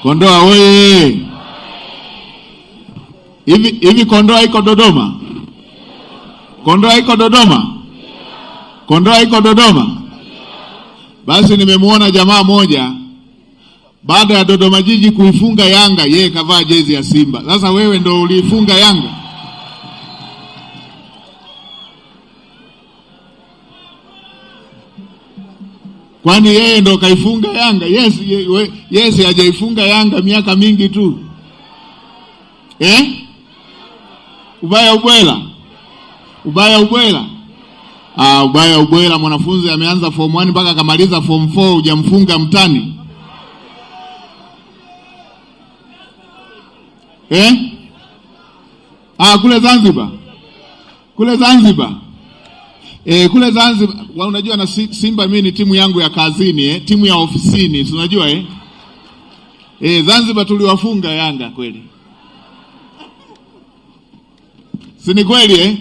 Kondoa oye! Hivi Kondoa iko Dodoma? Kondoa iko Dodoma? Kondoa iko Dodoma? Basi nimemuona jamaa moja baada ya Dodoma Jiji kuifunga Yanga, yeye kavaa jezi ya Simba. Sasa wewe ndo uliifunga Yanga? Kwani yeye ndo kaifunga Yanga? Yes, hajaifunga Yanga miaka mingi tu. Ubaya ubwela. Ubaya ubwela. Ubaya ubwela, mwanafunzi ameanza form 1 mpaka akamaliza form 4 hujamfunga mtani. Kule Zanzibar. Kule Zanzibar. Kule Zanzibar, unajua na Simba mimi ni timu yangu ya kazini, timu ya ofisini, si unajua Zanzibar tuliwafunga Yanga kweli. Si ni kweli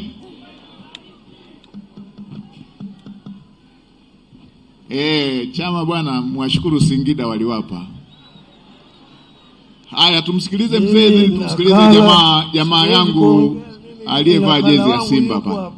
Chama bwana, mwashukuru Singida waliwapa. Haya, tumsikilize mzee, tumsikilize jamaa yangu aliyevaa jezi ya Simba hapa.